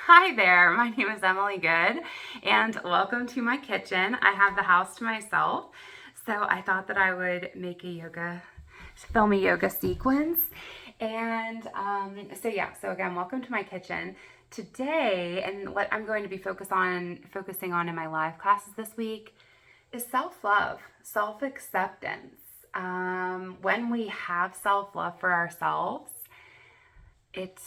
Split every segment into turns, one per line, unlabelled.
Hi there, my name is Emily Good, and welcome to my kitchen. I have the house to myself, so I thought that I would make film a yoga sequence. And so again, welcome to my kitchen. Today, and what I'm going to be focusing on in my live classes this week is self-love, self-acceptance. When we have self-love for ourselves, it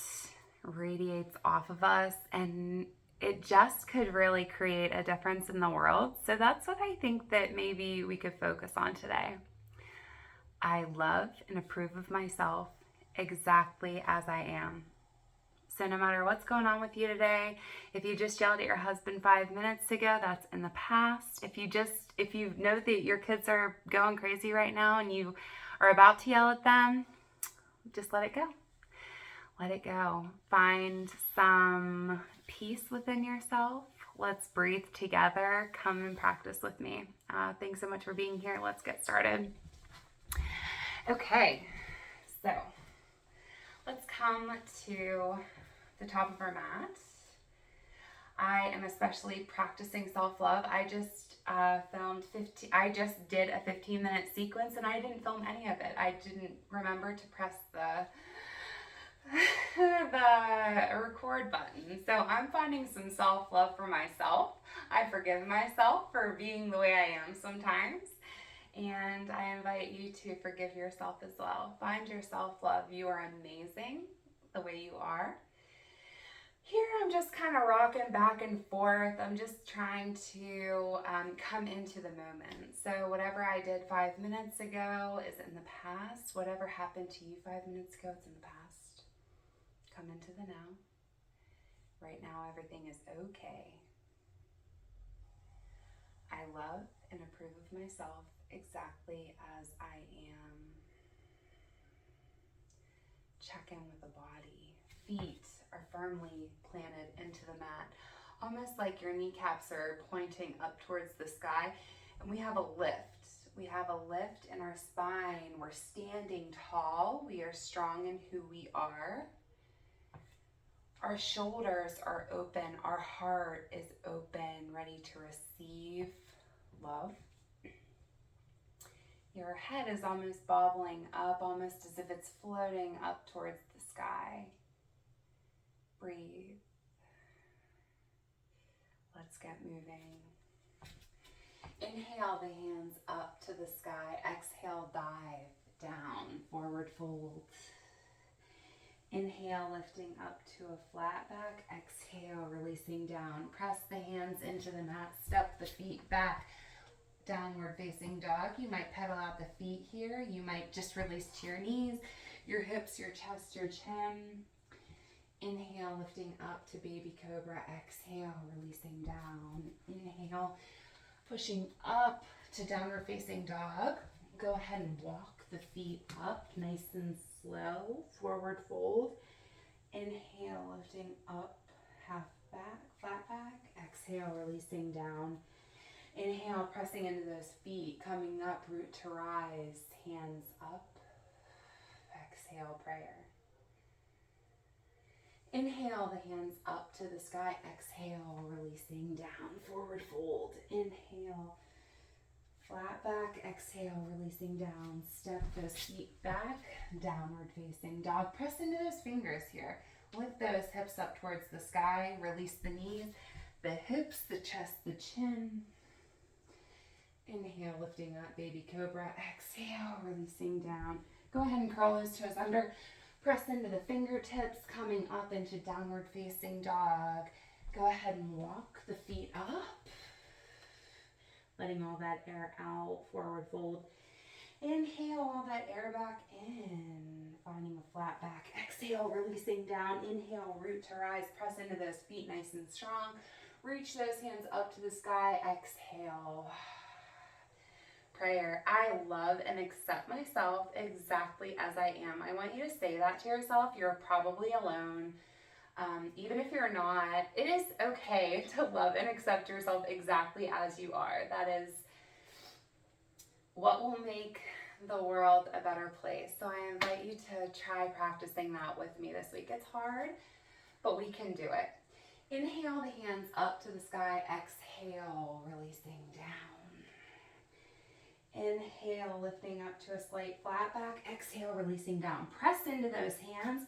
radiates off of us and it just could really create a difference in the world. So that's what I think that maybe we could focus on today. I love and approve of myself exactly as I am. So no matter what's going on with you today, if you just yelled at your husband 5 minutes ago, that's in the past. If you know that your kids are going crazy right now and you are about to yell at them, just let it go. Let it go. Find some peace within yourself. Let's breathe together. Come and practice with me. Thanks so much for being here. Let's get started. Okay, so let's come to the top of our mat. I am especially practicing self-love. I just did a 15-minute sequence and I didn't film any of it. I didn't remember to press the record button. So I'm finding some self-love for myself. I forgive myself for being the way I am sometimes. And I invite you to forgive yourself as well. Find your self-love. You are amazing the way you are. Here I'm just kind of rocking back and forth. I'm just trying to come into the moment. So whatever I did 5 minutes ago is in the past. Whatever happened to you 5 minutes ago, it's in the past. Come into the now. Right now, everything is okay. I love and approve of myself exactly as I am. Check in with the body. Feet are firmly planted into the mat, almost like your kneecaps are pointing up towards the sky. And we have a lift. We have a lift in our spine. We're standing tall. We are strong in who we are. Our shoulders are open. Our heart is open, ready to receive love. Your head is almost bobbling up, almost as if it's floating up towards the sky. Breathe. Let's get moving. Inhale the hands up to the sky. Exhale, dive down, forward fold. Inhale, lifting up to a flat back. Exhale, releasing down. Press the hands into the mat. Step the feet back. Downward facing dog. You might pedal out the feet here. You might just release to your knees, your hips, your chest, your chin. Inhale, lifting up to baby cobra. Exhale, releasing down. Inhale, pushing up to downward facing dog. Go ahead and walk the feet up nice and slow. Forward fold. Inhale, lifting up, half back, flat back. Exhale, releasing down. Inhale, pressing into those feet, coming up, root to rise, hands up. Exhale, prayer. Inhale the hands up to the sky. Exhale, releasing down, forward fold. Inhale, flat back. Exhale, releasing down. Step those feet back, downward facing dog. Press into those fingers here. Lift those hips up towards the sky. Release the knees, the hips, the chest, the chin. Inhale, lifting up, baby cobra. Exhale, releasing down. Go ahead and curl those toes under. Press into the fingertips, coming up into downward facing dog. Go ahead and walk the feet up. Letting all that air out, forward fold. Inhale all that air back in, finding a flat back. Exhale, releasing down. Inhale, root to rise. Press into those feet nice and strong. Reach those hands up to the sky. Exhale. Prayer. I love and accept myself exactly as I am. I want you to say that to yourself. You're probably alone. Even if you're not, it is okay to love and accept yourself exactly as you are. That is what will make the world a better place. So I invite you to try practicing that with me this week. It's hard, but we can do it. Inhale the hands up to the sky. Exhale, releasing down. Inhale, lifting up to a slight flat back. Exhale, releasing down. Press into those hands.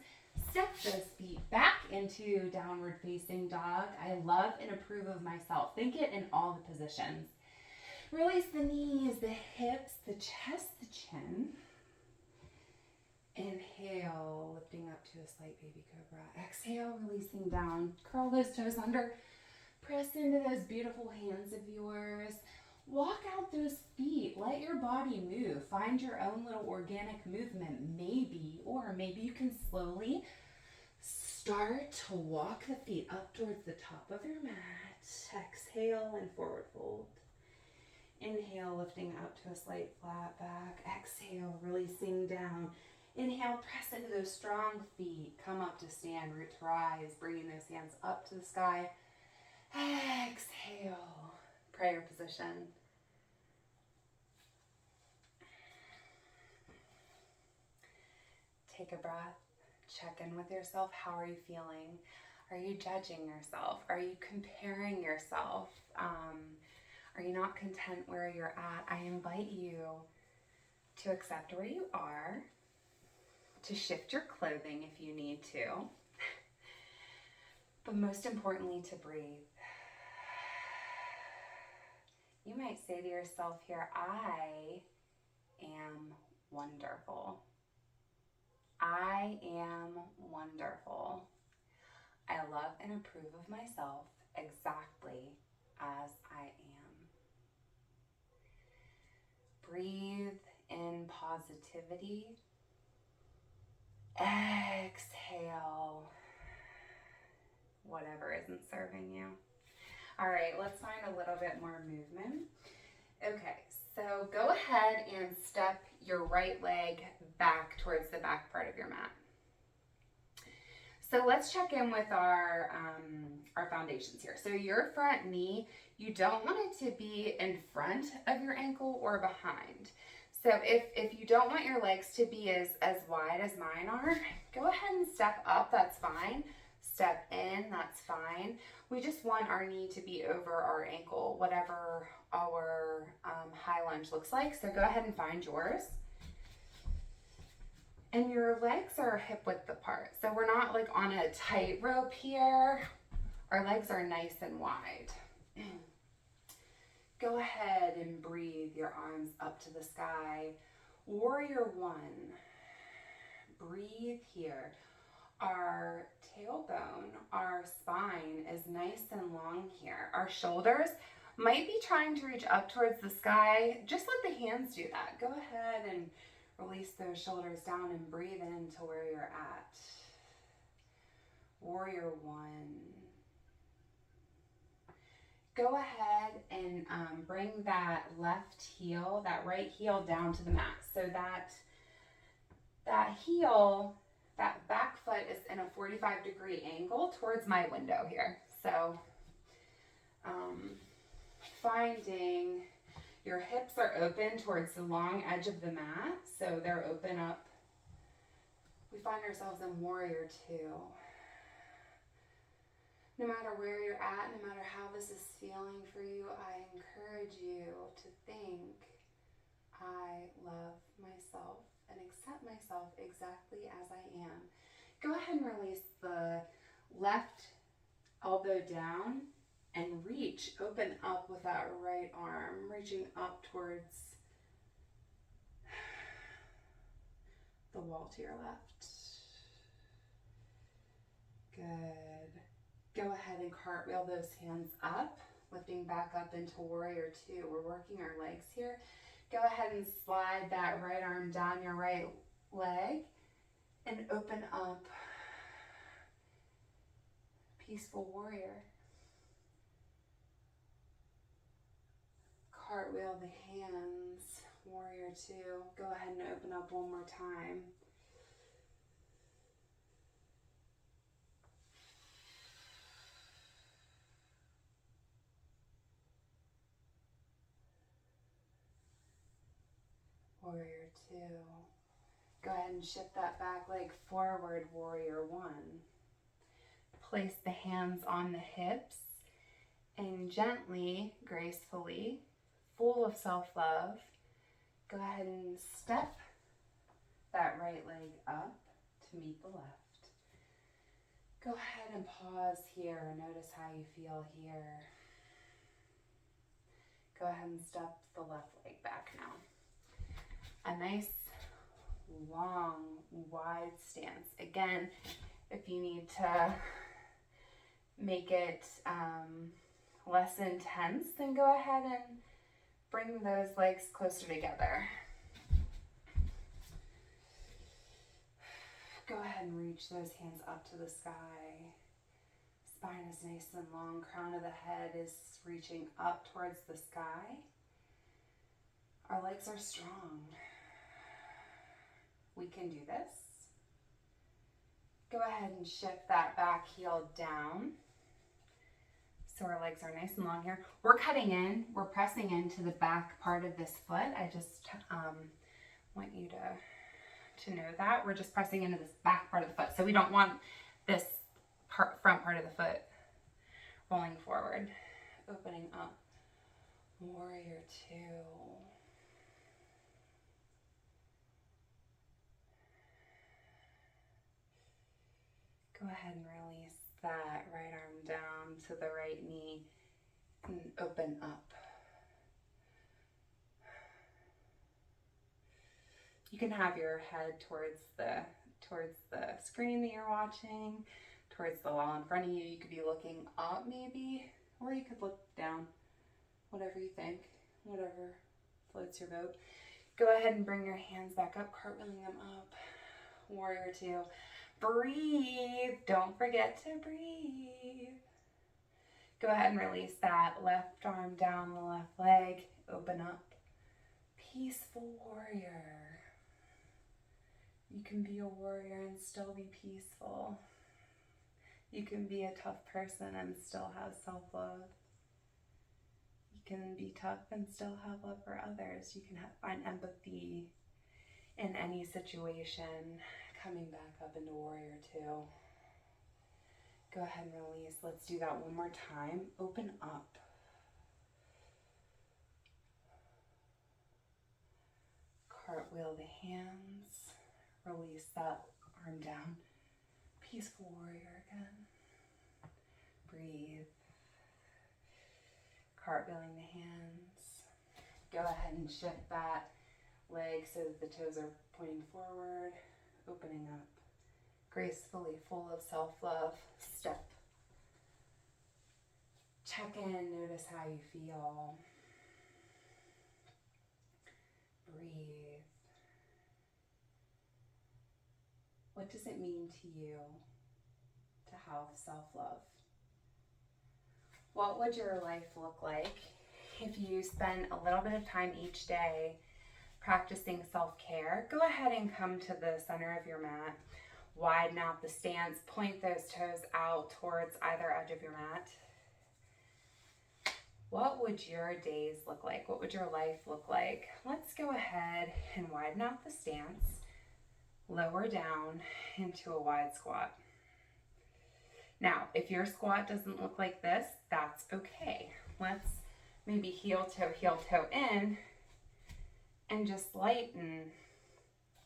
Step those feet back into downward facing dog. I love and approve of myself. Think it in all the positions. Release the knees, the hips, the chest, the chin. Inhale, lifting up to a slight baby cobra. Exhale, releasing down. Curl those toes under. Press into those beautiful hands of yours. Walk out those feet. Let your body move. Find your own little organic movement, maybe, or maybe you can slowly start to walk the feet up towards the top of your mat. Exhale and forward fold. Inhale, lifting up to a slight flat back. Exhale, releasing down. Inhale, press into those strong feet. Come up to stand, root to rise, bringing those hands up to the sky. Exhale, prayer position. Take a breath, check in with yourself. How are you feeling? Are you judging yourself? Are you comparing yourself? Are you not content where you're at? I invite you to accept where you are, to shift your clothing if you need to, but most importantly, to breathe. You might say to yourself here, I am wonderful. I am wonderful. I love and approve of myself exactly as I am. Breathe in positivity. Exhale whatever isn't serving you. All right, let's find a little bit more movement. Okay, so go ahead and step your right leg back towards the back part of your mat. So let's check in with our foundations here. So your front knee, you don't want it to be in front of your ankle or behind. So if you don't want your legs to be as wide as mine are, go ahead and step up, that's fine. Step in, that's fine. We just want our knee to be over our ankle, whatever our high lunge looks like. So go ahead and find yours. And your legs are hip width apart. So we're not like on a tightrope here. Our legs are nice and wide. Go ahead and breathe your arms up to the sky. Warrior one. Breathe here. Our tailbone, our spine is nice and long here. Our shoulders might be trying to reach up towards the sky. Just let the hands do that. Go ahead and release those shoulders down and breathe into where you're at. Warrior one. Go ahead and bring that left heel, that right heel down to the mat. So that heel, that back foot is in a 45-degree angle towards my window here. So finding your hips are open towards the long edge of the mat, so they're open up. We find ourselves in warrior two. No matter where you're at, no matter how this is feeling for you, I encourage you to think, I love myself and accept myself exactly as I am. Go ahead and release the left elbow down and reach, open up with that right arm, reaching up towards the wall to your left. Good. Go ahead and cartwheel those hands up, lifting back up into warrior two. We're working our legs here. Go ahead and slide that right arm down your right leg and open up peaceful warrior. Cartwheel the hands, warrior two. Go ahead and open up one more time. Warrior two. Go ahead and shift that back leg forward, warrior one. place the hands on the hips and gently, gracefully, full of self-love, go ahead and step that right leg up to meet the left. Go ahead and pause here. Notice how you feel here. Go ahead and step the left leg back now. A nice, long, wide stance. Again, if you need to make it less intense, then go ahead and bring those legs closer together. Go ahead and reach those hands up to the sky. Spine is nice and long. Crown of the head is reaching up towards the sky. Our legs are strong. We can do this. Go ahead and shift that back heel down. So our legs are nice and long here. We're cutting in, we're pressing into the back part of this foot. I just want you to know that. We're just pressing into this back part of the foot. So we don't want this front part of the foot rolling forward. Opening up. Warrior two. Go ahead and release that right arm down to the right knee and open up. You can have your head towards the screen that you're watching, towards the wall in front of you. You could be looking up maybe, or you could look down, whatever you think, whatever floats your boat. Go ahead and bring your hands back up, cartwheeling them up. Warrior two. Breathe. Don't forget to breathe. Go ahead and release that left arm down the left leg. Open up. Peaceful warrior. You can be a warrior and still be peaceful. You can be a tough person and still have self-love. You can be tough and still have love for others. You can find empathy in any situation. Coming back up into warrior two. Go ahead and release. Let's do that one more time. Open up. Cartwheel the hands. Release that arm down. Peaceful warrior again. Breathe. Cartwheeling the hands. Go ahead and shift that leg so that the toes are pointing forward. Opening up. Gracefully, full of self-love. Step. Check in. Notice how you feel. Breathe. What does it mean to you to have self-love? What would your life look like if you spend a little bit of time each day practicing self-care? Go ahead and come to the center of your mat. Widen out the stance. Point those toes out towards either edge of your mat. What would your days look like? What would your life look like? Let's go ahead and widen out the stance. Lower down into a wide squat. Now, if your squat doesn't look like this, that's okay. Let's maybe heel toe in, and just lighten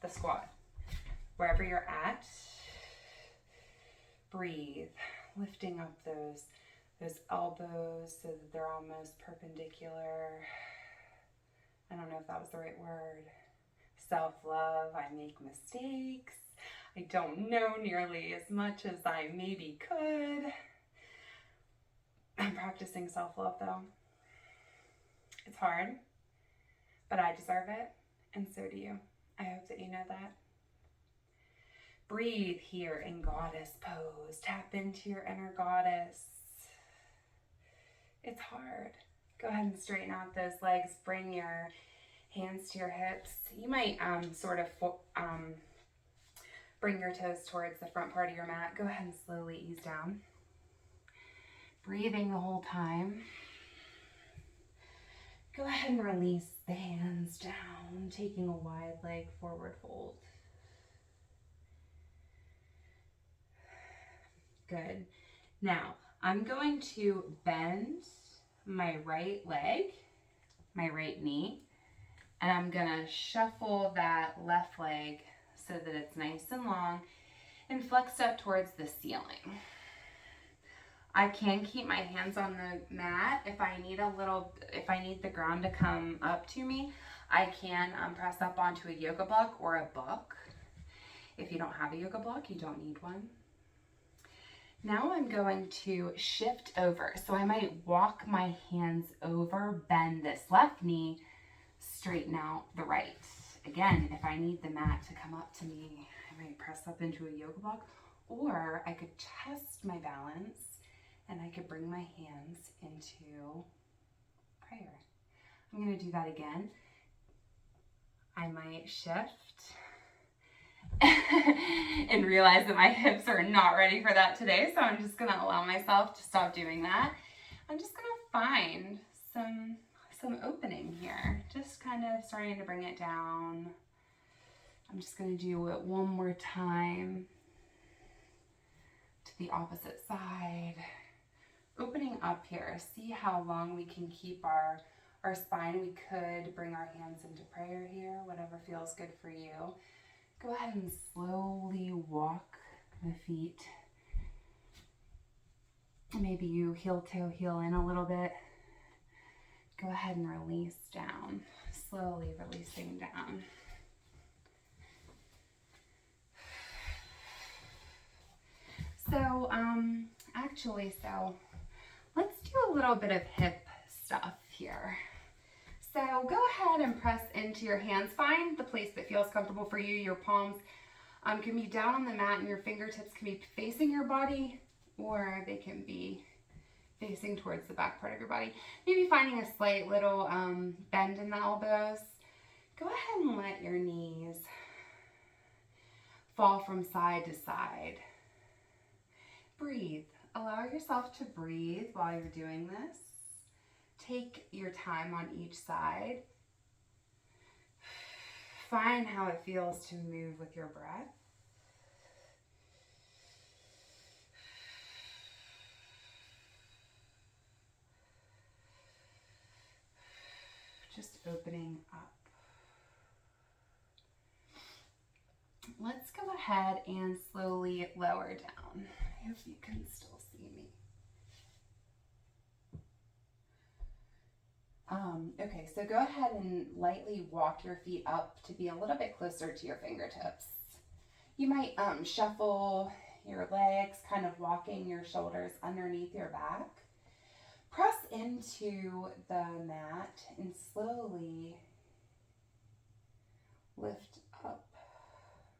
the squat. Wherever you're at, breathe, lifting up those elbows so that they're almost perpendicular. I don't know if that was the right word. Self-love, I make mistakes. I don't know nearly as much as I maybe could. I'm practicing self-love though. It's hard, but I deserve it, and so do you. I hope that you know that. Breathe here in goddess pose. Tap into your inner goddess. It's hard. Go ahead and straighten out those legs. Bring your hands to your hips. You might bring your toes towards the front part of your mat. Go ahead and slowly ease down. Breathing the whole time. Go ahead and release the hands down, taking a wide leg forward fold. Good. Now, I'm going to bend my right leg, my right knee, and I'm gonna shuffle that left leg so that it's nice and long and flexed up towards the ceiling. I can keep my hands on the mat. If I need the ground to come up to me, I can press up onto a yoga block or a book. If you don't have a yoga block, you don't need one. Now I'm going to shift over. So I might walk my hands over, bend this left knee, straighten out the right. Again, if I need the mat to come up to me, I might press up into a yoga block, or I could test my balance and I could bring my hands into prayer. I'm going to do that again. I might shift and realize that my hips are not ready for that today, so I'm just going to allow myself to stop doing that. I'm just going to find some opening here, just kind of starting to bring it down. I'm just going to do it one more time to the opposite side. Opening up here, see how long we can keep our spine. We could bring our hands into prayer here, whatever feels good for you. Go ahead and slowly walk the feet. Maybe you heel toe, heel in a little bit. Go ahead and release down, slowly releasing down. So, so let's do a little bit of hip stuff here. So go ahead and press into your hands. Find the place that feels comfortable for you. Your palms can be down on the mat and your fingertips can be facing your body, or they can be facing towards the back part of your body. Maybe finding a slight little bend in the elbows. Go ahead and let your knees fall from side to side. Breathe. Allow yourself to breathe while you're doing this. Take your time on each side. Find how it feels to move with your breath. Just opening up. Let's go ahead and slowly lower down. I hope you can still see me. Okay, so go ahead and lightly walk your feet up to be a little bit closer to your fingertips. You might shuffle your legs, kind of walking your shoulders underneath your back. Press into the mat and slowly lift up.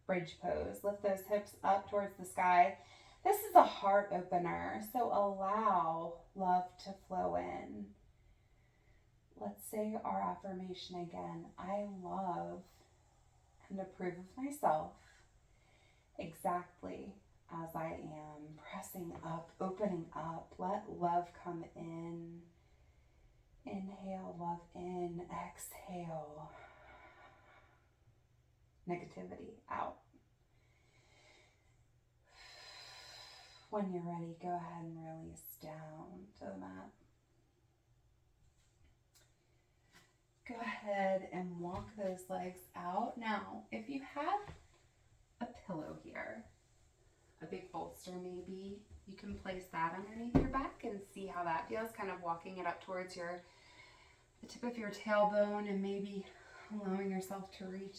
Bridge pose. Lift those hips up towards the sky. This is a heart opener, so allow love to flow in. Let's say our affirmation again. I love and approve of myself exactly as I am. Pressing up, opening up. Let love come in. Inhale love in. Exhale negativity out. When you're ready, go ahead and release down to the mat. Go ahead and walk those legs out. Now, if you have a pillow here, a big bolster maybe, you can place that underneath your back and see how that feels, kind of walking it up towards the tip of your tailbone and maybe allowing yourself to reach